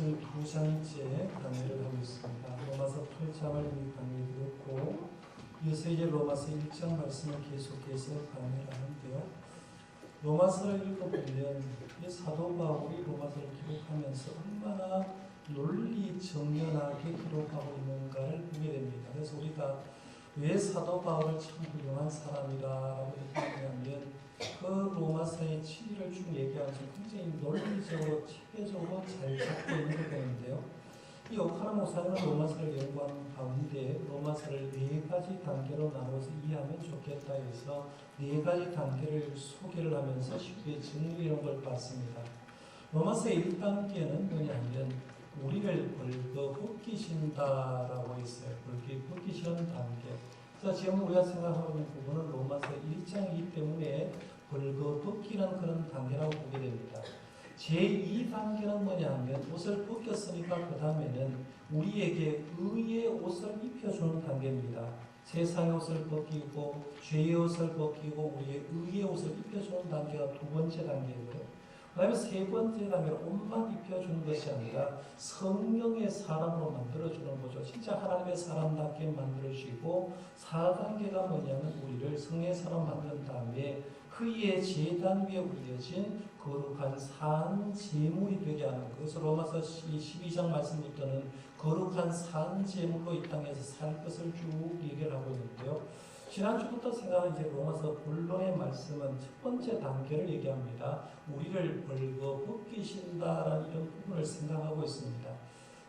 32장째 강의를 하고 있습니다. 로마서 8장을 이미 강의드렸고 이어서 이제 로마서 1장 말씀을 계속해서 강의를 하는데요. 로마서를 읽어보면 이 사도 바울이 로마서를 기록하면서 얼마나 논리 정연하게 기록하고 있는가를 보게 됩니다. 그래서 우리가 왜 사도 바울을 참 훌륭한 사람이라고 얘기하냐면 그 로마서의 진리를 쭉 얘기하면서 굉장히 논리적으로 체계적으로 잘 잡고 있는 것 같은데요. 이 오카라 목사님은 로마서를 연구하는 가운데 로마서를 4가지 단계로 나눠서 이해하면 좋겠다 해서 4가지 단계를 소개를 하면서 쉽게 정리한 걸 봤습니다. 로마서의 1단계는 뭐냐면 우리를 벌거벗기신다라고 했어요. 벌거벗기시는 단계. 자, 지금 우리가 생각하고 있는 부분은 로마서 1장이기 때문에 벌거벗기는 그런 단계라고 보게 됩니다. 제2단계는 뭐냐면 옷을 벗겼으니까 그 다음에는 우리에게 의의 옷을 입혀주는 단계입니다. 세상의 옷을 벗기고 죄의 옷을 벗기고 우리의 의의 옷을 입혀주는 단계가 2번째 단계고요. 그 다음에 3번째 단계는 옷만 입혀주는 것이 아니라 성령의 사람으로 만들어주는 거죠. 진짜 하나님의 사람답게 만들어주시고 4단계가 뭐냐면 우리를 성령의 사람 만든 다음에 그의 제단 위에 올려진 거룩한 산 제물이 되게 하는 것. 그래서 로마서 12장 말씀부터는 거룩한 산 제물로 이 땅에서 살 것을 쭉 얘기를 하고 있는데요. 지난주부터 생각한 이제 로마서 본론의 말씀은 첫 번째 단계를 얘기합니다. 우리를 벌거벗기신다라는 이런 부분을 생각하고 있습니다.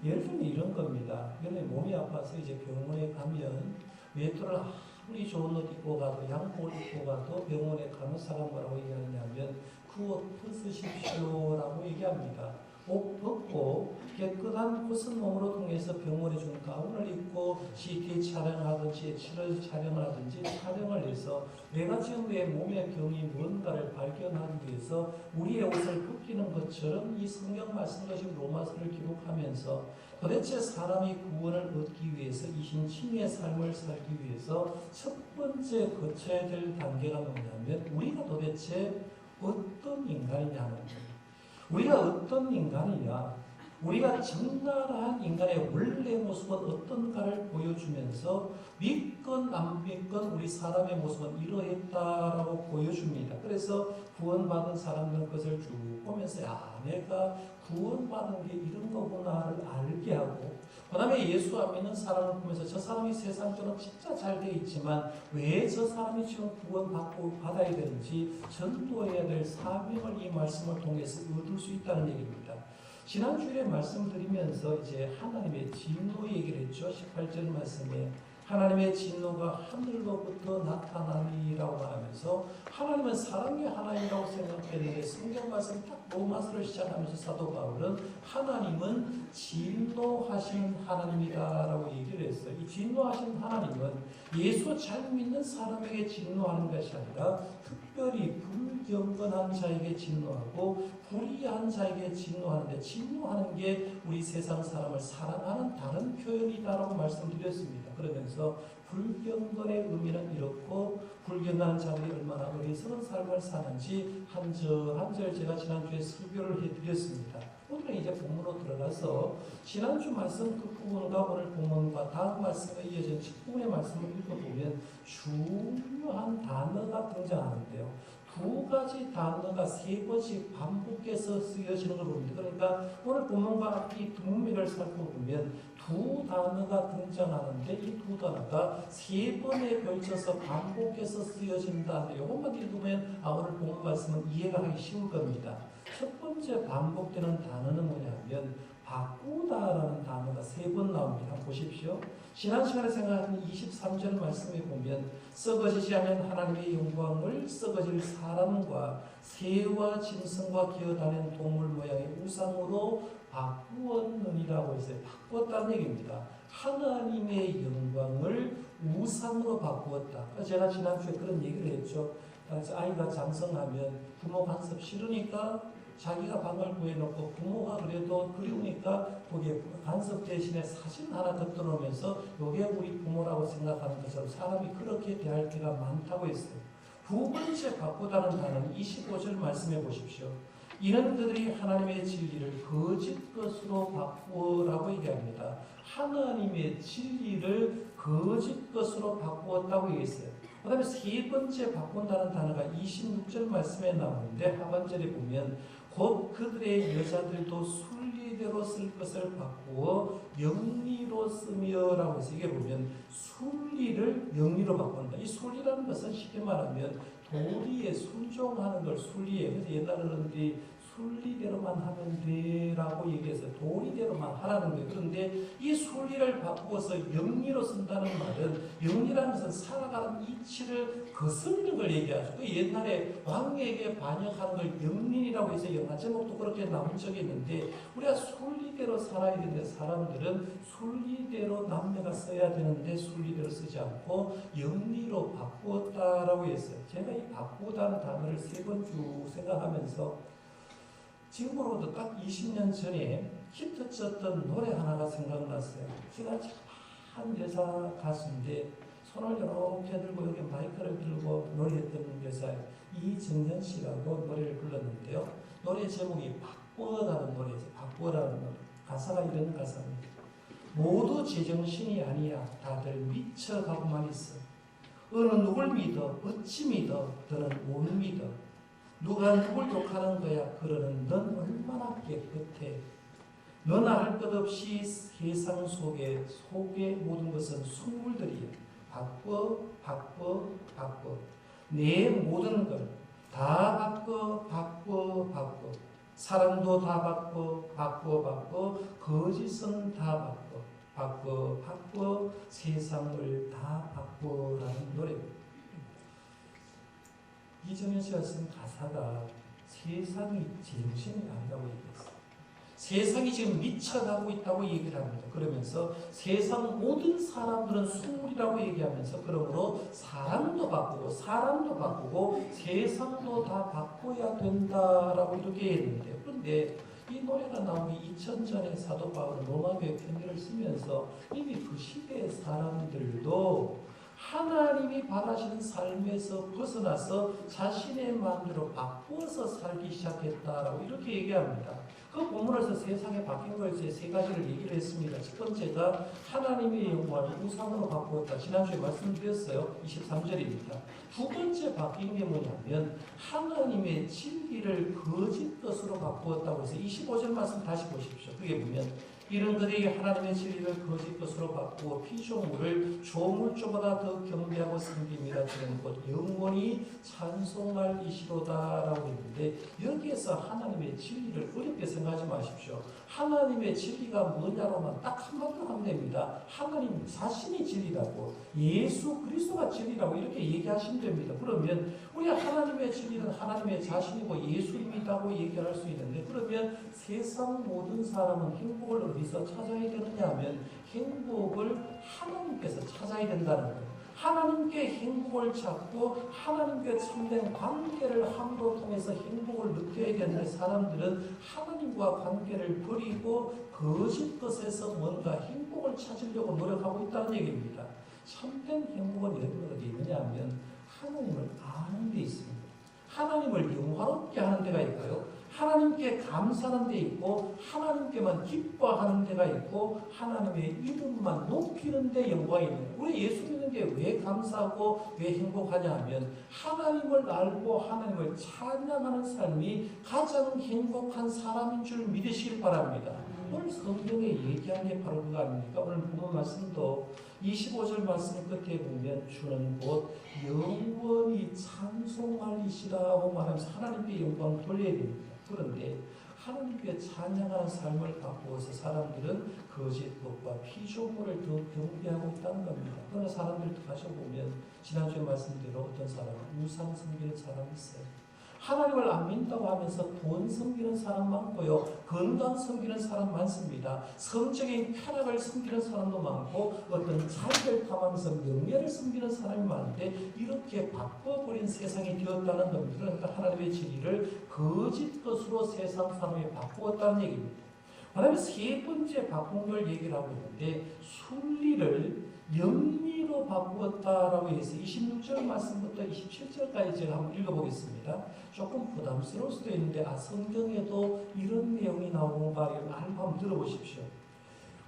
예를 들면 이런 겁니다. 근데 몸이 아파서 이제 병원에 가면 외투를 아무리 좋은 옷 입고 가도 양복을 입고 가도 병원에 간호사가 뭐라고 얘기하냐면 그 옷 벗으십시오라고 얘기합니다. 옷 벗고 깨끗한 벗은 몸으로 통해서 병원에 준 가운을 입고 CT 촬영하든지 엑스레이 촬영을 하든지 촬영을 해서 내가 지금 내 몸의 병이 뭔가를 발견하기 위해서 우리의 옷을 벗기는 것처럼 이 성경 말씀과 지금 로마서를 기록하면서 도대체 사람이 구원을 얻기 위해서 이 신칭의 삶을 살기 위해서 첫 번째 거쳐야 될 단계가 뭐냐면 우리가 도대체 어떤 인간이냐는 거예요. 우리가 어떤 인간이냐, 우리가 적나라한 인간의 원래 모습은 어떤가를 보여주면서 믿건 안 믿건 우리 사람의 모습은 이러했다라고 보여줍니다. 그래서 구원받은 사람들은 그것을 쭉 보면서 내가 구원받은 게 이런 거구나를 알게 하고 그 다음에 예수 안 믿는 사람을 보면서 저 사람이 세상처럼 진짜 잘 되어 있지만 왜 저 사람이 지금 구원받고 받아야 되는지 전도해야 될 사명을 이 말씀을 통해서 얻을 수 있다는 얘기입니다. 지난주에 말씀드리면서 이제 하나님의 진노 얘기를 했죠. 18절 말씀에 하나님의 진노가 하늘로부터 나타나니라고 말하면서 하나님은 사랑의 하나님이라고 생각했는데 성경 말씀 딱 로마서를 시작하면서 사도 바울은 하나님은 진노하시는 하나님이다라고 얘기를 했어요. 이 진노하시는 하나님은 예수 잘 믿는 사람에게 진노하는 것이 아니라 특별히 불경건한 자에게 진노하고 불의한 자에게 진노하는데 진노하는 게 우리 세상 사람을 사랑하는 다른 표현이다라고 말씀드렸습니다. 그러면서 불경건의 의미는 이렇고 불경건한 자들이 얼마나 어리석은 삶을 사는지 한 절 한 절 제가 지난주에 설교를 해드렸습니다. 오늘은 이제 본문으로 들어가서 지난주 말씀 그 부분과 오늘 본문과 다음 말씀에 이어진 10부분의 말씀을 읽어보면 중요한 단어가 등장하는데요. 2가지 단어가 3번씩 반복해서 쓰여지는 걸 봅니다. 그러니까 오늘 본문과 이 문맥을 살펴보면 2 단어가 등장하는데 이 2 단어가 3번에 걸쳐서 반복해서 쓰여진다. 이것만 읽으면 오늘 본문 말씀은 이해가 하기 쉬울 겁니다. 첫 번째 반복되는 단어는 뭐냐면 바꾸다라는 단어가 3번 나옵니다. 보십시오. 지난 시간에 생각한 23절 말씀에 보면 썩어지지 않는 하나님의 영광을 썩어질 사람과 새와 짐승과 기어다니는 동물 모양의 우상으로 바꾸었느니라고 했어요. 바꾸었다는 얘기입니다. 하나님의 영광을 우상으로 바꾸었다. 제가 지난주에 그런 얘기를 했죠. 아이가 장성하면 부모 간섭 싫으니까 자기가 방을 구해놓고 부모가 그래도 그리우니까 거기에 간섭 대신에 사진 하나 덧들어오면서 이게 우리 부모라고 생각하는 것처럼 사람이 그렇게 대할 때가 많다고 했어요. 2번째 바꾸다는 단어는 25절 말씀해 보십시오. 이는 그들이 하나님의 진리를 거짓 것으로 바꾸라고 얘기합니다. 하나님의 진리를 거짓 것으로 바꾸었다고 얘기했어요. 그 다음에 세 번째 바꾼다는 단어가 26절 말씀에 나오는데 하반절에 보면 곧 그들의 여자들도 순리대로 쓸 것을 바꾸어 영리로 쓰며라고 해서 이게 보면 순리를 영리로 바꾼다. 이 순리라는 것은 쉽게 말하면 도리에 순종하는 걸 순리에, 그래서 옛날 어른들이 순리대로만 하면 돼라고 얘기해서 도리대로만 하라는 거예요. 그런데 이 순리를 바꾸어서 영리로 쓴다는 말은 영리라는 것은 살아가는 이치를 거슬리는 걸 얘기하죠. 그 옛날에 왕에게 반역하는 걸 영린이라고 해서 영화 제목도 그렇게 나온 적이 있는데 우리가 순리대로 살아야 되는데 사람들은 순리대로 남녀가 써야 되는데 순리대로 쓰지 않고 영리로 바꾸었다라고 했어요. 제가 이 바꾸다는 단어를 세 번 쭉 생각하면서 지금으로부터 딱 20년 전에 히트 쳤던 노래 하나가 생각났어요. 제가 참 여자 가수인데 손을 이렇게 들고 여기 마이크를 들고 노래했던 여자예요. 이정현 씨라고 노래를 불렀는데요. 노래 제목이 바꾸어라는 노래죠. 바꾸어라는 노래. 가사가 이런 가사입니다. 모두 제정신이 아니야. 다들 미쳐가고만 있어. 어느 누굴 믿어? 어찌 믿어? 너는 못 믿어. 누가 누굴 욕하는 거야? 그러는 넌 얼마나 깨끗해. 너나 할 것 없이 세상 속에 모든 것은 속물들이야. 바꿔. 내 모든 걸 다 바꿔. 사람도 다 바꿔. 거짓은 다 바꿔. 세상을 다 바꿔라는 노래입니다. 이정현 씨가 쓴 가사가 세상이 제정신이 아니라고 얘기했어요. 세상이 지금 미쳐가고 있다고 얘기를 합니다. 그러면서 세상 모든 사람들은 속물이라고 얘기하면서 그러므로 사람도 바꾸고 세상도 다 바꿔야 된다라고 이렇게 했는데 그런데 이 노래가 나오기 2000전에 사도 바울은 로마교회 편지를 쓰면서 이미 그 시대의 사람들도 하나님이 바라시는 삶에서 벗어나서 자신의 마음대로 바꾸어서 살기 시작했다라고 이렇게 얘기합니다. 그 본문에서 세상에 바뀐 것에 세 가지를 얘기를 했습니다. 첫 번째가 하나님의 영광을 우상으로 바꾸었다. 지난주에 말씀드렸어요. 23절입니다. 두 번째 바뀐 게 뭐냐면 하나님의 진리를 거짓 것으로 바꾸었다고 해서 25절 말씀 다시 보십시오. 그게 보면 이런 그들에게 하나님의 진리를 거짓 것으로 바꾸어 피조물을 조물주보다 더 경배하고 섬깁니다. 저는 곧 영원히 찬송할 이시로다라고 했는데 여기에서 하나님의 진리를 어렵게 생각하지 마십시오. 하나님의 진리가 뭐냐로만 딱 한마디로 하면 됩니다. 하나님 자신이 진리라고 예수 그리스도가 진리라고 이렇게 얘기하시면 됩니다. 그러면 우리가 하나님의 진리는 하나님의 자신이고 예수님이라고 얘기할 수 있는데 그러면 세상 모든 사람은 행복을 어디서 찾아야 되느냐 하면 행복을 하나님께서 찾아야 된다는 거예요. 하나님께 행복을 찾고 하나님께 참된 관계를 함으로 통해서 행복을 느껴야 되는데 사람들은 하나님과 관계를 버리고 거짓 것에서 뭔가 행복을 찾으려고 노력하고 있다는 얘기입니다. 참된 행복은 여러분 어디 있느냐 하면 하나님을 아는 데 있습니다. 하나님을 영화롭게 하는 데가 있고요. 하나님께 감사하는 데 있고 하나님께만 기뻐하는 데가 있고 하나님의 이름만 높이는 데 영광이 있는 거예요. 우리 예수 믿는 게 왜 감사하고 왜 행복하냐 하면 하나님을 알고 하나님을 찬양하는 삶이 가장 행복한 사람인 줄 믿으시길 바랍니다. 오늘 성경에 얘기한 게 바로 그거 아닙니까? 오늘 본문 말씀도 25절 말씀 끝에 보면 주는 곧 영원히 찬송할 이시라고 말하면서 하나님께 영광을 돌려야 됩니다. 그런데 하나님께 찬양하는 삶을 바꾸어서 사람들은 거짓것과 피조물을 더 경배하고 있다는 겁니다. 그러나 사람들도 가셔보면 지난주에 말씀대로 어떤 사람은 우상 섬기는 사람이 있어요. 하나님을 안 믿는다고 하면서 돈 섬기는 사람 많고요. 건강 섬기는 사람 많습니다. 성적인 쾌락을 섬기는 사람도 많고 어떤 자리를 탐하면서 명예를 섬기는 사람이 많은데 이렇게 바꿔버린 세상이 되었다는 겁니다. 그러니까 하나님의 진리를 거짓 것으로 세상 사람이 바꾸었다는 얘기입니다. 그 다음에 세 번째 바꾼 걸 얘기를 하고 있는데 순리를 영리로 바꾸었다라고 해서 26절 말씀부터 27절까지 제가 한번 읽어보겠습니다. 조금 부담스러울 수도 있는데 성경에도 이런 내용이 나오는 바를 한번 들어보십시오.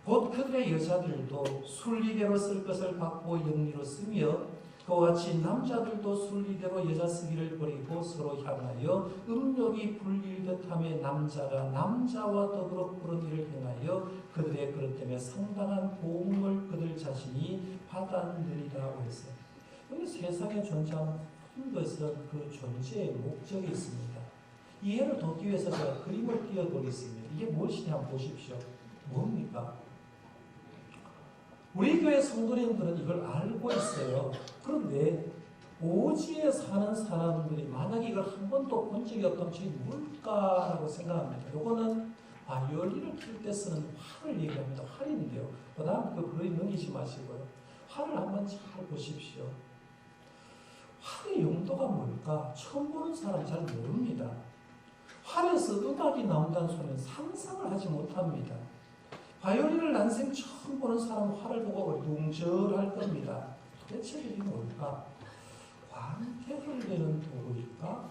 곧 그들의 여자들도 순리대로 쓸 것을 받고 영리로 쓰며 그와 같이 남자들도 순리대로 여자 쓰기를 버리고 서로 향하여 음욕이 불릴 듯하며 남자가 남자와 더불어 그런 일을 행하여 그들의 그릇 때문에 상당한 고음을 그들 자신이 받아들이라고 했어요. 근데 세상에 존재하는 모든 것은 그 존재의 목적이 있습니다. 이해를 돕기 위해서 제가 그림을 띄워드리겠습니다. 이게 무엇이냐 보십시오. 뭡니까? 우리 교회 성도님들은 이걸 알고 있어요. 그런데 오지에 사는 사람들이 만약 이걸 한 번도 본 적이 없다면 저게 뭘까라고 생각합니다. 요거는 바이올린을 킬 때 쓰는 활을 얘기합니다. 활인데요. 그 다음 그림 넘기지 마시고요. 활을 한번 잘 보십시오. 활의 용도가 뭘까? 처음 보는 사람 잘 모릅니다. 활에서 음악이 나온다는 소리는 상상을 하지 못합니다. 바이올린을 난생 처음 보는 사람은 활을 보고 웅절할 겁니다. 도대체 이게 뭘까? 광택을 내는 도구일까?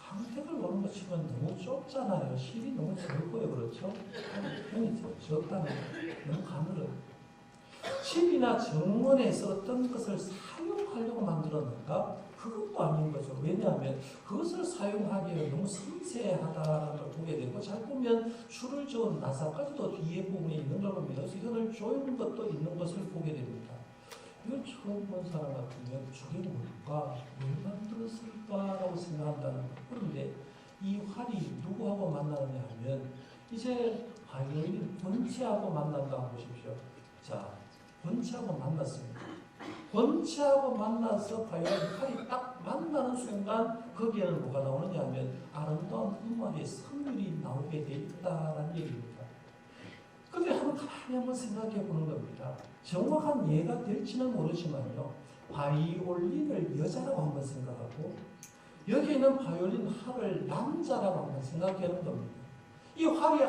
광택을 보는 것 치면 너무 좁잖아요. 실이 너무 넓고요. 그렇죠? 형이 적다는 너무 가늘어요. 집이나 정원에서 어떤 것을 사용하려고 만들었는가? 그것도 아닌 거죠. 왜냐하면 그것을 사용하기에 너무 섬세하다는 걸 보게 되고 잘 보면 줄을 저은 나사까지도 뒤에 부분에 있는 걸 봅니다. 그래서 이거를 조이는 것도 있는 것을 보게 됩니다. 이걸 처음 본 사람 같으면 저게 뭘까? 왜 만들었을까라고 생각한다는 것. 그런데 이 활이 누구하고 만나느냐 하면 이제 바이올린 본체하고 만난다고 보십시오. 자, 본체하고 만났습니다. 본체하고 만나서 바이올린 활이 딱 만나는 순간 거기에는 뭐가 나오느냐 하면 아름다운 음악의 선율이 나오게 돼 있다라는 얘기입니다. 그런데 가만히 생각해 보는 겁니다. 정확한 예가 될지는 모르지만요. 바이올린을 여자라고 한번 생각하고 여기 있는 바이올린 활을 남자라고 한번 생각하는 겁니다. 이 활이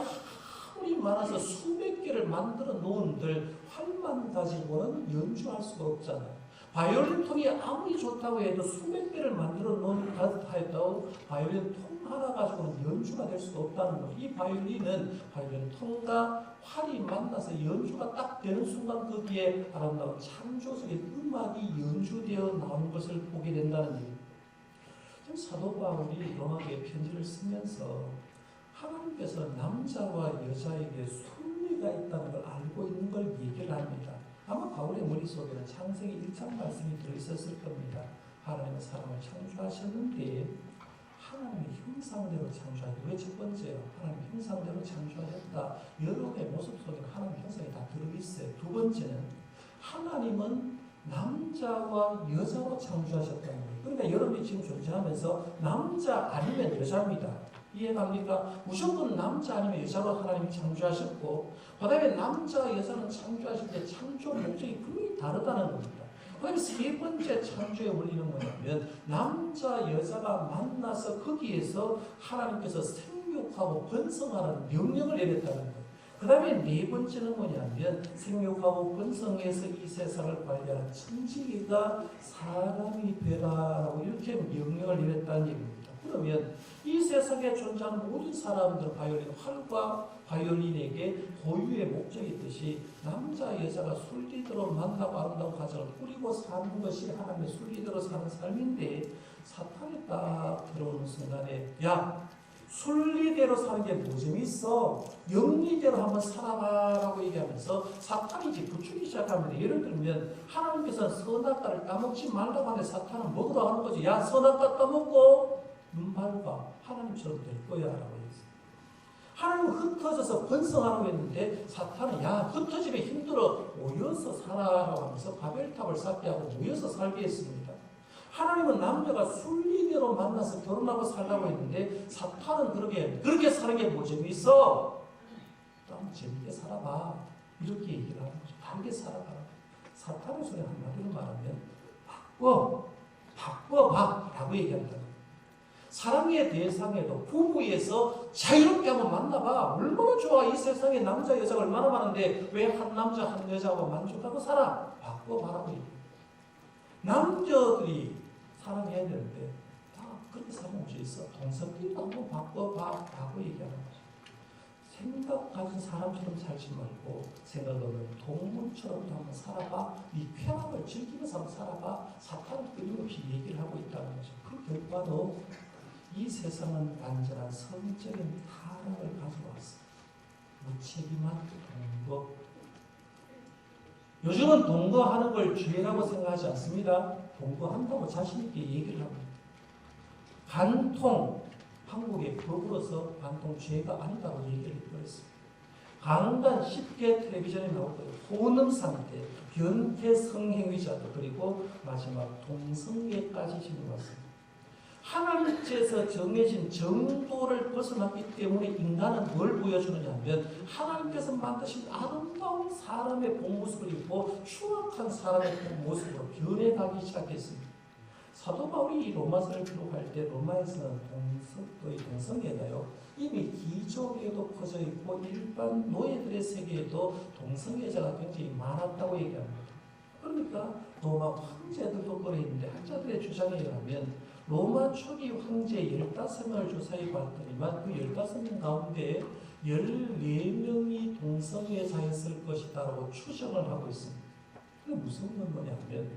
아무리 많아서 수백 개를 만들어 놓은들 활만 가지고는 연주할 수가 없잖아요. 바이올린 통이 아무리 좋다고 해도 수백 개를 만들어 놓은 하였다고 바이올린 통 하나 가지고는 연주가 될 수가 없다는 거예요. 이 바이올린은 바이올린 통과 활이 만나서 연주가 딱 되는 순간 거기에 아름다운 창조적인 음악이 연주되어 나오는 것을 보게 된다는 얘기입니다. 지금 사도 바울이 로마교회 편지를 쓰면서 하나님께서 남자와 여자에게 순리가 있다는 걸 알고 있는 걸 얘기를 합니다. 아마 바울의 머릿속에는 창세기 1장 말씀이 들어있었을 겁니다. 하나님은 사람을 창조하셨는데 하나님의 형상대로 창조하셨다. 왜 첫 번째요? 하나님의 형상대로 창조하셨다. 여러분의 모습 속에는 하나님의 형상이 다 들어있어요. 두 번째는 하나님은 남자와 여자로 창조하셨다는 거예요. 그러니까 여러분이 지금 존재하면서 남자 아니면 여자입니다. 이해갑니까? 무조건 남자 아니면 여자로 하나님이 창조하셨고 그 다음에 남자와 여자는 창조하실 때 창조 목적이 분명히 다르다는 겁니다. 그 다음에 세 번째 창조의 원리는 뭐냐면 남자 여자가 만나서 거기에서 하나님께서 생육하고 번성하라는 명령을 내렸다는 거예요. 그 다음에 네 번째는 뭐냐면 생육하고 번성해서 이 세상을 관리하는 천지기가 사람이 되라라고 이렇게 명령을 내렸다는 얘기입니다. 그러면 이 세상에 존재하는 모든 사람들은 바이올린 활과 바이올린에게 고유의 목적이 있듯이 남자 여자가 순리대로 만나고 아름다운 가정을 꾸리고 사는 것이 하나님의 순리대로 사는 삶인데 사탄이 딱 들어오는 순간에 야 순리대로 사는 게 뭐 재밌어? 영리대로 한번 살아봐라고 얘기하면서 사탄이 이제 부추기 시작합니다. 예를 들면 하나님께서는 선악과를 따먹지 말라고 하는데 사탄은 먹으러 하는 거지. 야 선악과 따먹고 눈 밟아 하나님처럼 될 거야 라고 했어요. 하나님은 흩어져서 번성하라고 했는데 사탄은 야 흩어지면 힘들어 모여서 살아라고 하면서 바벨탑을 쌓게 하고 모여서 살게 했습니다. 하나님은 남녀가 순리대로 만나서 결혼하고 살라고 했는데 사탄은 그렇게 사는 게 뭐 재미있어? 좀 재밌게 살아봐 이렇게 얘기를 하는 거죠. 다르게 살아봐. 사탄의 소리 한마디로 말하면 바꿔봐 라고 얘기한다. 사랑의 대상에도 부부에서 자유롭게 한번 만나봐. 얼마나 좋아. 이 세상에 남자 여자가 얼마나 많은데 왜 한 남자 한 여자와 만족하고 살아? 바꿔봐라고 얘기해. 남자들이 사랑해야 되는데 다 그렇게 사는 곳이 있어. 동성끼리도 한번 바꿔봐라고 얘기하는 거죠. 생각 가진 사람처럼 살지 말고 생각하면 동물처럼도 한번 살아봐. 이 쾌락을 즐기면서 한번 살아봐. 사탄은 끊임없이 얘기를 하고 있다는 거죠. 그 결과도 이 세상은 완전한 성적인 타락을 가져왔어. 무책임한 동거. 요즘은 동거하는 걸 죄라고 생각하지 않습니다. 동거한다고 자신있게 얘기를 합니다. 간통, 한국의 법으로서 간통 죄가 아니다고 얘기를 해버렸습니다. 강간 10개 텔레비전에 나올 거예요. 호능상태, 변태 성행위자도 그리고 마지막 동성애까지 지금 왔습니다. 하나님께서 정해진 정도를 벗어났기 때문에 인간은 뭘 보여주느냐 하면 하나님께서 만드신 아름다운 사람의 본 모습을 입고 추악한 사람의 본 모습으로 변해가기 시작했습니다. 사도 바울이 이 로마서를 기록할 때 로마에서는 동성애가요 이미 기족에도 퍼져 있고 일반 노예들의 세계에도 동성애자가 굉장히 많았다고 얘기합니다. 그러니까 로마 황제들도 그래 있는데 학자들의 주장에 의하면 로마 초기 황제 15명을 조사해 봤더니만 그 15명 가운데 14명이 동성애자였을 것이다라고 추정을 하고 있습니다. 그게 무슨 뭐냐면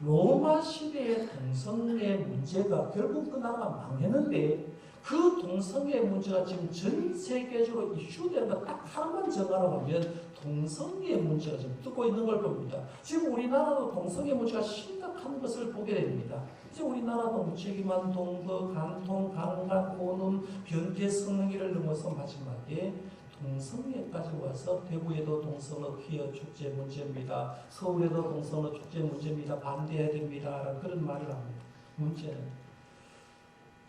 로마 시대의 동성애 문제가 결국 그 나라가 망했는데 그 동성애 문제가 지금 전 세계적으로 이슈되는 거 딱 하나만 정하라고 하면 동성애 문제가 지금 뜨고 있는 걸 봅니다. 지금 우리나라도 동성애 문제가 심각한 것을 보게 됩니다. 이제 우리나라도 무책임한 동거, 간통, 강간, 혼음, 변태 성행위를 넘어서 마지막에 동성애까지 와서 대구에도 동성애 퀴어 축제 문제입니다. 서울에도 동성애 축제 문제입니다. 반대해야 됩니다. 라는 그런 말을 합니다. 문제는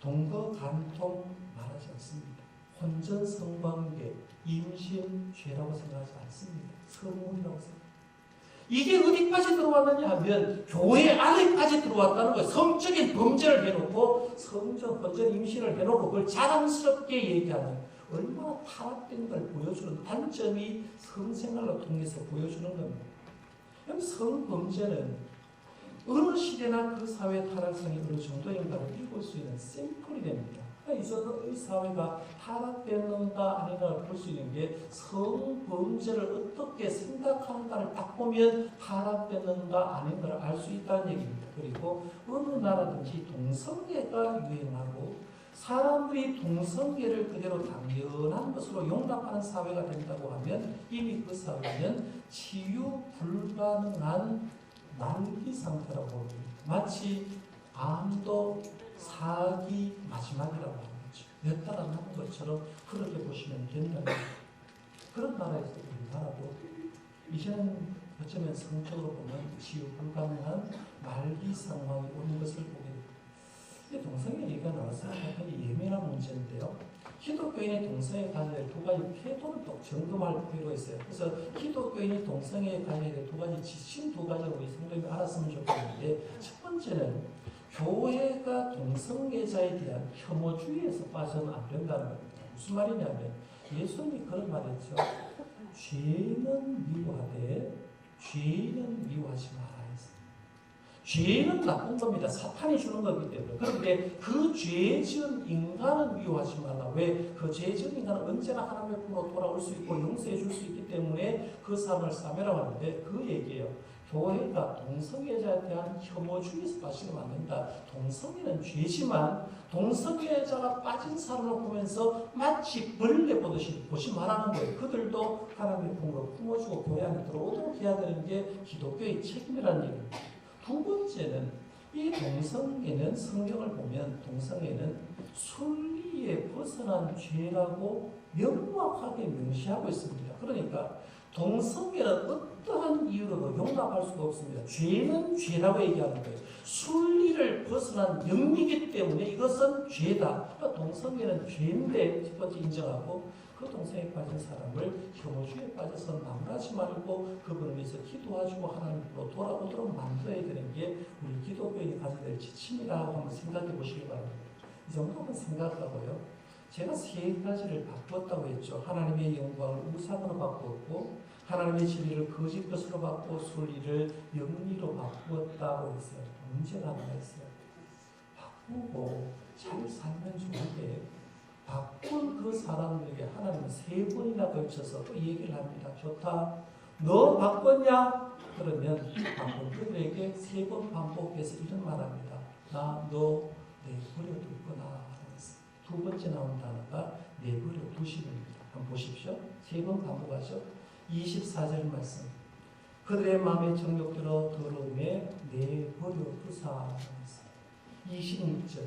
동거, 간통 말하지 않습니다. 혼전 성관계, 임신, 죄라고 생각하지 않습니다. 성물이라고 생각합니다. 이게 어디까지 들어왔느냐 하면 교회 안에까지 들어왔다는 거예요. 성적인 범죄를 해놓고 성적 혼전 임신을 해놓고 그걸 자랑스럽게 얘기하는 얼마나 타락된 걸 보여주는 단점이 성생활을 통해서 보여주는 겁니다. 성범죄는 어느 시대나 그 사회의 타락성이 어느 정도인가를 읽을 수 있는 샘플이 됩니다. 있어서 이 사회가 타락됐는가 아닌가를 볼 수 있는 게 성범죄를 어떻게 생각하는가를 딱 보면 타락됐는가 아닌가를 알 수 있다는 얘기입니다. 그리고 어느 나라든지 동성애가 유행하고 사람들이 동성애를 그대로 당연한 것으로 용납하는 사회가 된다고 하면 이미 그 사회는 치유 불가능한 만기 상태라고 봅니다. 마치 암도 사기 마지막이라고 하는 거죠. 몇 달 안 남은 것처럼 그렇게 보시면 된다는 거죠. 그런 나라에서 우리나라도 이제는 어쩌면 성적으로 보면 치유 불가능한 말기 상황이 오는 것을 보게 됩니다. 동성애 얘기가 나와서 굉장히 예민한 문제인데요. 기독교인이 동성애 가져야 될 두 가지 태도를 또 점검할 필요가 있어요. 그래서 기독교인이 동성애에 가져야 될 두 가지 지침 두 가지를 우리 성도님이 알았으면 좋겠는데 첫 번째는 교회가 동성애자에 대한 혐오주의에서 빠져는 안 된다는 겁니다. 무슨 말이냐면 예수님이 그런 말했죠. 죄는 미워하되 죄는 미워하지 마라 했습니다. 죄는 나쁜 겁니다. 사탄이 주는 거기 때문에. 그런데 그 죄 지은 인간은 미워하지 말라. 왜? 그 죄 지은 인간은 언제나 하나님의 품으로 돌아올 수 있고 용서해 줄 수 있기 때문에 그 사람을 사매라고 하는데 그 얘기예요. 교회가 동성애자에 대한 혐오주의에서 빠지면 안 된다. 동성애는 죄지만 동성애자가 빠진 사람을 보면서 마치 벌레 보듯이 보지 말라는 거예요. 그들도 하나님의 품으로 품어주고 교회 안에 들어오도록 해야 되는 게 기독교의 책임이라는 얘기입니다. 두 번째는 이 동성애는 성경을 보면 동성애는 순리에 벗어난 죄라고 명확하게 명시하고 있습니다. 그러니까 동성애는 어떠한 이유로도 용납할 수가 없습니다. 죄는 죄라고 얘기하는 거예요. 순리를 벗어난 영이기 때문에 이것은 죄다. 그러니까 동성애는 죄인데 첫 번째 인정하고 그 동성애에 빠진 사람을 혐오주의에 빠져서 남가지 말고 그분을 위해서 기도하시고 하나님으로 돌아오도록 만들어야 되는 게 우리 기독교인이 가져야 될 지침이라고 한번 생각해 보시기 바랍니다. 이 정도만 생각하고요. 제가 세 가지를 바꾸었다고 했죠. 하나님의 영광을 우상으로 바꾸었고, 하나님의 진리를 거짓 것으로 바꾸고, 순리를 영리로 바꾸었다고 했어요. 문제가 하나 있어요. 바꾸고 잘 살면 좋은데, 바꾼 그 사람들에게 하나님은 세 번이나 걸쳐서 또 얘기를 합니다. 좋다. 너 바꿨냐? 그러면 바꾼 그들에게 세 번 반복해서 이런 말합니다. 나 너 내버려 둘 거다. 두 번째 나온 단어가 내버려 두심입니다. 한번 보십시오. 세 번 반복하죠. 24절 말씀. 그들의 마음의 정욕대로 더러움에 내버려 두사. 26절.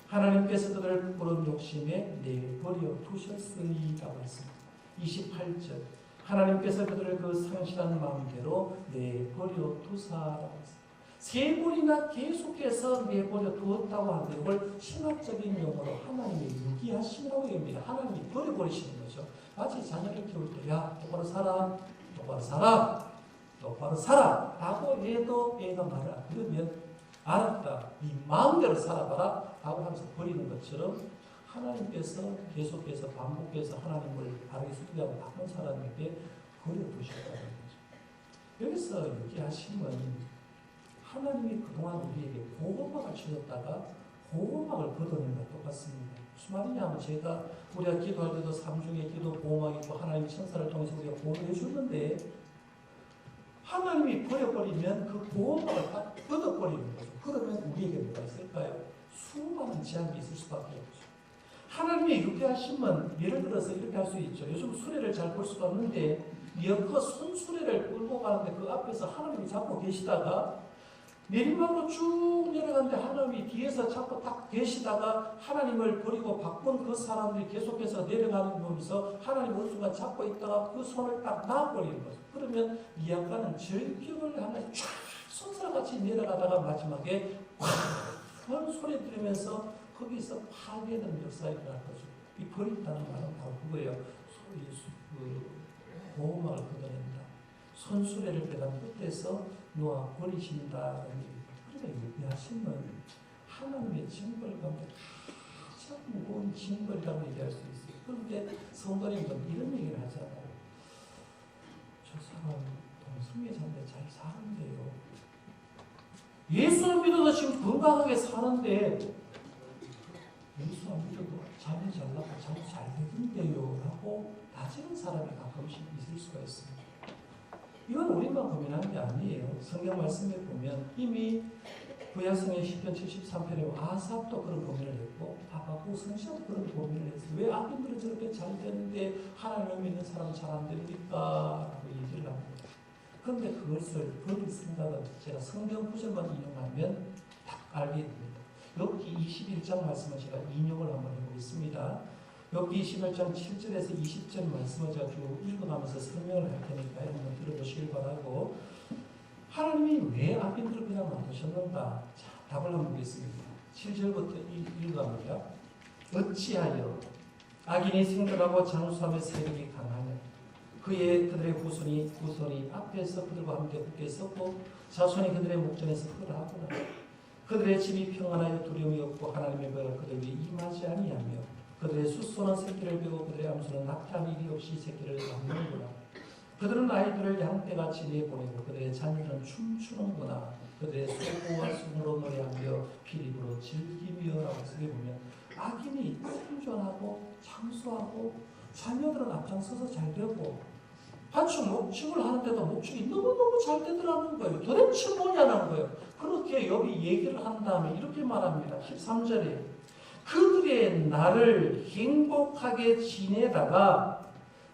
하나님께서 그들을 부끄러운 욕심에 내버려 두셨으니라고 했습니다. 28절. 하나님께서 그들을 그 상실한 마음대로 내버려 두사라고 했습니다. 세 번이나 계속해서 내버려 두었다고 하는데 이걸 신학적인 용어로 하나님의 유기하심이라고 합니다. 하나님이 버려버리시는 거죠. 마치 자녀를 키울 때 야 똑바로 살아, 똑바로 살아, 똑바로 살아 라고 해도 애가 말을 안 들으면 알았다, 네 마음대로 살아봐라 라고 하면서 버리는 것처럼 하나님께서 계속해서 반복해서 하나님을 바르게 숭배하고 바꾼 사람에게 버려두셨다는 거죠. 여기서 유기하심은 하나님이 그동안 우리에게 보호막을 주셨다가 보호막을 걷어낸 것 똑같습니다. 무슨 말이냐면 제가 우리가 기도할 때도 삼중의 기도 보호막이 있고 하나님의 천사를 통해서 우리가 보호해 주는데 하나님이 버려버리면 그 보호막을 딱 걷어버리는 거죠. 그러면 우리에게 뭐가 있을까요? 수많은 제약이 있을 수밖에 없죠. 하나님의 유기하심은 예를 들어서 이렇게 할 수 있죠. 요즘 수레를 잘 볼 수가 없는데 여커 손수레를 끌고 가는데 그 앞에서 하나님이 잡고 계시다가 내리막으로 쭉 내려가는데 하나님이 뒤에서 자꾸 딱 계시다가 하나님을 버리고 바꾼 그 사람들이 계속해서 내려가는 거 보면서 하나님 어느 순간 잡고 있다가 그 손을 딱 놔버리는 거죠. 그러면 이 약간은 절경을 하나님 쫙 손살같이 내려가다가 마지막에 큰 소리 들으면서 거기서 파괴되는 역사가 일어날 거죠. 이 버린다는 말은 바로 그거예요. 보호막을 걷어낸다. 손수레를 빼간 끝에서 놓아 버리신다는 얘기입니다. 그러니까 유기하심은 하나님의 징벌 가운데 가장 무거운 징벌이라고 얘기할 수 있어요. 그런데 성도님은 이런 얘기를 하잖아요. 저 사람 동성애 자인데 잘 사는데요. 예수를 믿어도 지금 건강하게 사는데 예수 안 믿어도 자기 잘나고 자기 잘 되던데요 라고 다지는 사람이 가끔씩 있을 수가 있습니다. 이건 우리만 고민하는 게 아니에요. 성경 말씀에 보면 이미 구약성의 시편 73편에 아삽도 그런 고민을 했고 하박국 선지자도 그런 고민을 했어요. 왜 악인들은 저렇게 잘 되는데 하나님을 믿는 사람은 잘 안 됩니까? 라고 얘기를 합니다. 그런데 그것을 버릴 생각은 제가 성경 구절만 인용하면 딱 알게 됩니다. 욥기 21장 말씀을 제가 인용을 한번 해보겠습니다. 욥기 21장 7절에서 20절 말씀을 제가 쭉 읽어가면서 설명을 할 테니까 한번 들어보시길 바라고, 하나님이 왜 악인들을 그냥 놔두셨는가? 자, 답을 한번 보겠습니다. 7절부터 읽어갑니다. 어찌하여 악인이 생존하고 장수하며 세력이 강하냐? 그들의 후손이 앞에서 그들과 함께 굳게 섰고 자손이 그들의 목전에서 끌어하구나. 그들의 집이 평안하여 두려움이 없고 하나님의 벌을 그들 위에 임하지 아니하며 그들의 숫소는 새끼를 베고 그들의 암소는 낙타한 일이 없이 새끼를 낳는구나. 그들은 아이들을 양떼같이 내보내고 그들의 자녀들은 춤추는구나. 그들의 소고와 숭으로 노래하며 피립으로 즐기며 라고 쓰게 보면 악인이 생존하고 장수하고 자녀들은 앞장서서 잘 되고 한축 목축을 하는데도 목축이 너무너무 잘 되더라는 거예요. 도대체 뭐냐는 거예요. 그렇게 욥이 얘기를 한 다음에 이렇게 말합니다. 13절에 그들의 날을 행복하게 지내다가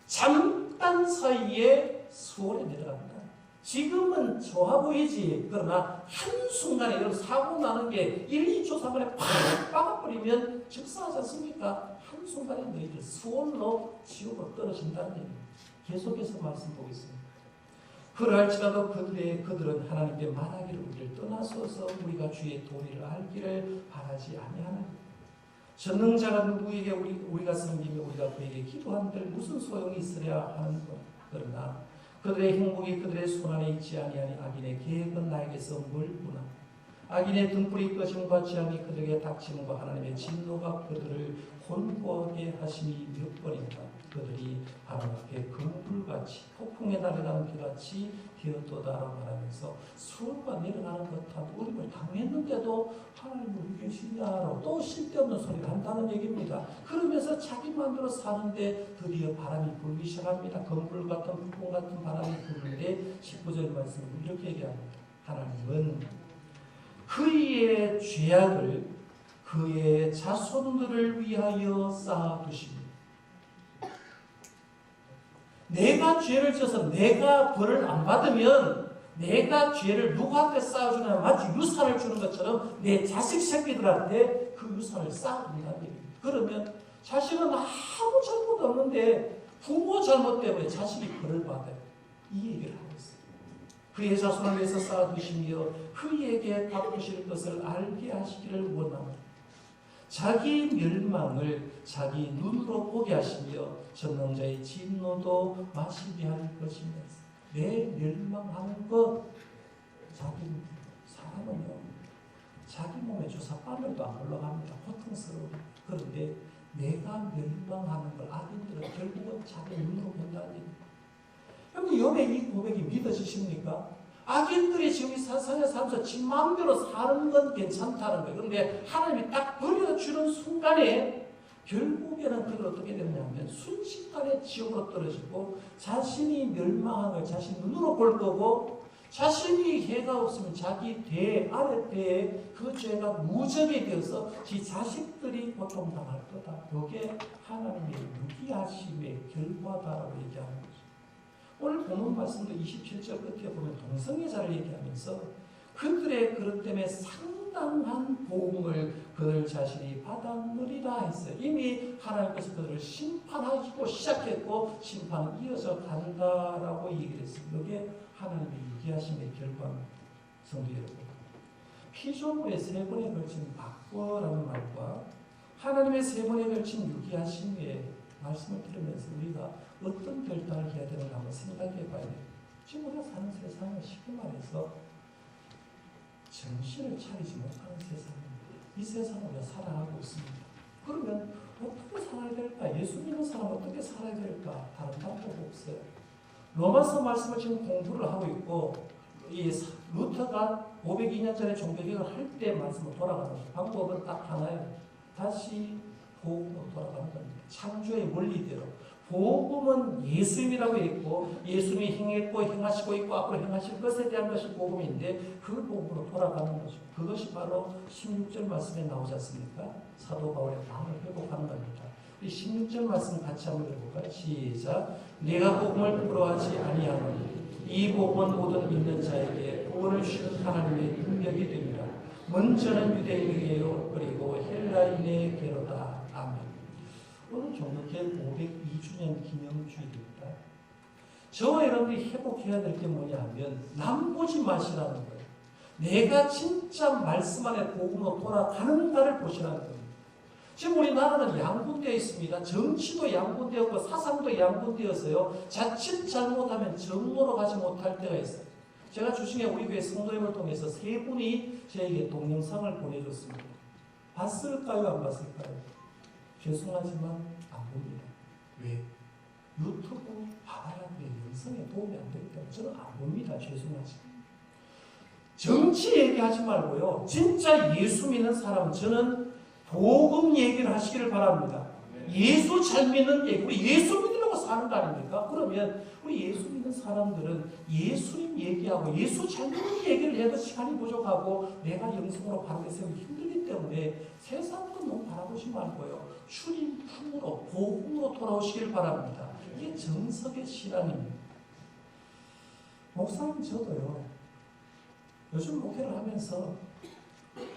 잠깐 사이에 수월에 내려간다. 지금은 좋아 보이지. 그러나 한순간에 여러분 사고 나는 게 1, 2초 3분에 팍 빠가버리면 즉사하지 않습니까? 한순간에 너희들 수월로 지옥으로 떨어진다는 얘기입니다. 계속해서 말씀 보겠습니다. 그럴지라도 그들은 하나님께 말하기를 우리를 떠나소서 우리가 주의 도리를 알기를 바라지 아니하나. 전능자가 누구에게 우리가 섬기며 우리가 그에게 기도한들 무슨 소용이 있으랴 하는 것. 그러나 그들의 행복이 그들의 손안에 있지 아니하니 악인의 계획은 나에게서 멀구나. 악인의 등불이 꺼짐과 재앙이 그들에게 닥침과 하나님의 진노가 그들을 곤고하게 하심이 몇 번인가. 그들이 바람 앞에 그물같이 폭풍에 날아가는 비같이 되었도다라고 말하면서 수업과 내려가는 듯한 어림을 당했는데도 하나님 우리 계시냐라고 또 쓸데없는 소리를 한다는 얘기입니다. 그러면서 자기 마음대로 사는데 드디어 바람이 불기 시작합니다. 건불 같은 폭풍 같은 바람이 부는데 19절 말씀은 이렇게 얘기합니다. 하나님은 그의 죄악을 그의 자손들을 위하여 쌓아두십니다. 내가 죄를 져서 내가 벌을 안 받으면 내가 죄를 누구한테 쌓아주냐 마치 유산을 주는 것처럼 내 자식 새끼들한테 그 유산을 쌓아준다는 얘기입니다. 그러면 자식은 아무 잘못 없는데 부모 잘못 때문에 자식이 벌을 받아요. 이 얘기를 하고 있어요. 그의 자손을 위해서 쌓아두시며 그에게 갚으실 것을 알게 하시기를 원합니다. 자기 멸망을 자기 눈으로 보게 하시며 전능자의 진노도 마시게 할 것이면서 내 멸망하는 것 사람은요 자기 몸에 주사 빠면도 안 올라갑니다. 고통스러워. 그런데 내가 멸망하는 걸 악인들은 결국은 자기 눈으로 본다는 얘기입니다. 여러분 욥의 이 고백이 믿어지십니까? 악인들이 지금 이 세상에 살면서 지 마음대로 사는 건 괜찮다는 거예요. 그런데 하나님이 딱 버려주는 순간에 결국에는 그걸 어떻게 되느냐면 순식간에 지옥으로 떨어지고 자신이 멸망한 걸 자신 눈으로 볼 거고 자신이 해가 없으면 자기 대 아래 대에 그 죄가 무적이 되어서 지 자식들이 고통당할 거다. 이게 하나님의 무기하심의 결과다라고 얘기하는 거죠. 오늘 본문 말씀도 27절 끝에 보면 동성애자를 얘기하면서 그들의 그릇 때문에 상당한 보응을 그들 자신이 받았느리라 했어요. 이미 하나님께서 그들을 심판하시고 시작했고 심판은 이어져 간다라고 얘기를 했어요. 이게 하나님의 유기하심의 결과입니다. 성도 여러분, 피조물의 세 번에 걸친 바꿔라는 말과 하나님의 세 번에 걸친 유기하심의 말씀을 들으면서 우리가 어떤 결단을 해야 되는가 한번 생각해 봐야 돼요. 지금 우리가 사는 세상은 쉽게 말해서 정신을 차리지 못하는 세상입니다. 이 세상을 우리가 살아가고 있습니다. 그러면 어떻게 살아야 될까? 예수 믿는 사람은 어떻게 살아야 될까? 다른 방법 없어요. 로마서 말씀을 지금 공부를 하고 있고 이 루터가 502년 전에 종교개혁을 할 때 말씀을 돌아가는 방법은 딱 하나예요. 다시 복음으로 돌아가는 겁니다. 창조의 원리대로. 복음은 예수님이라고 했고 예수님이 행했고 행하시고 있고 앞으로 행하실 것에 대한 것이 복음인데 그 복음으로 돌아가는 거죠. 그것이 바로 16절 말씀에 나오지 않습니까? 사도 바울의 마음을 회복하는 겁니다. 이 16절 말씀 같이 한번 읽어볼까요? 시작. 내가 복음을 부끄러워하지 아니하노니 이 복음은 모든 믿는 자에게 구원을 주시는 하나님의 능력이 됩니다. 먼저는 유대인에게요 그리고 헬라인에게로다. 아멘. 오늘 종교개혁 502주년 기념주일입니다. 저와 여러분들이 회복해야 될 게 뭐냐 하면 남 보지 마시라는 거예요. 내가 진짜 말씀 안에 복음으로 돌아가는가를 보시라는 겁니다. 지금 우리나라는 양분되어 있습니다. 정치도 양분되었고 사상도 양분되어서요. 자칫 잘못하면 정로로 가지 못할 때가 있어요. 제가 주중에 우리 교회 성도님을 통해서 세 분이 저에게 동영상을 보내줬습니다. 봤을까요? 안 봤을까요? 죄송하지만 안 봅니다. 왜? 유튜브 봐야 돼. 영상에 도움이 안 되기 때문에 저는 안 봅니다. 죄송하지만. 정치 얘기하지 말고요. 진짜 예수 믿는 사람은 저는 복음 얘기를 하시기를 바랍니다. 예수 잘 믿는 얘기, 우리 예수 믿으려고 사는 거 아닙니까? 그러면 우리 예수 믿는 사람들은 예수님 얘기하고 예수 잘 믿는 얘기를 해도 시간이 부족하고 내가 영성으로 바르게 세우기 힘들기 때문에 세상도 너무 바라보지 말고요. 주님 품으로 복음으로 돌아오시길 바랍니다. 이게 정석의 신앙입니다. 목사님 저도요. 요즘 목회를 하면서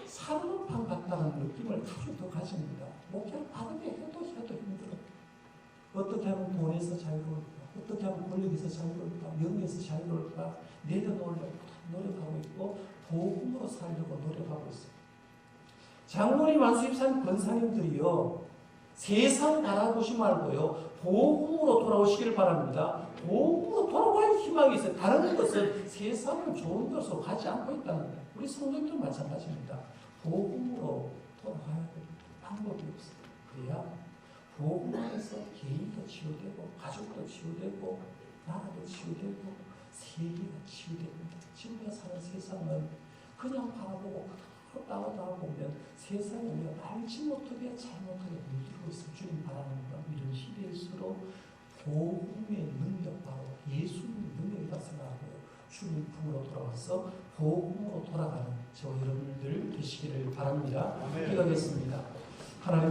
사르르판 같다는 느낌을 아주 더 가집니다. 목회를 바르게 해도 힘들어요. 어떻게 하면 돈에서 자유로울까? 어떻게 하면 권력에서 자유로울까? 명예에서 자유로울까? 내려놓으려고 노력하고 있고 복음으로 살려고 노력하고 있습니다. 장로님 안수입사님 권사님들이요. 세상 바라보지 말고요. 복음으로 돌아오시길 바랍니다. 복음으로 돌아갈 희망이 있어요. 다른 것은 세상을 좋은 것으로 가지 않고 있다는 거예요. 우리 성도님도 마찬가지입니다. 복음으로 돌아가야 됩니다. 방법이 없어요. 그래야 복음 안에서 개인도 치유되고 가족도 치유되고 나라도 치유되고 세계가 치유됩니다. 지금 우리가 사는 세상은 그냥 바라보고 따라보면 세상에 우리가 알지 못하게 잘못하게 물들고 있을 줄 바랍니다. 이런 시대일수록 복음의 능력, 바로 예수님의 능력이다 생각하고요. 주님 품으로 돌아와서 복음으로 돌아가는 저 여러분들 되시기를 바랍니다. 기도하겠습니다. 하나님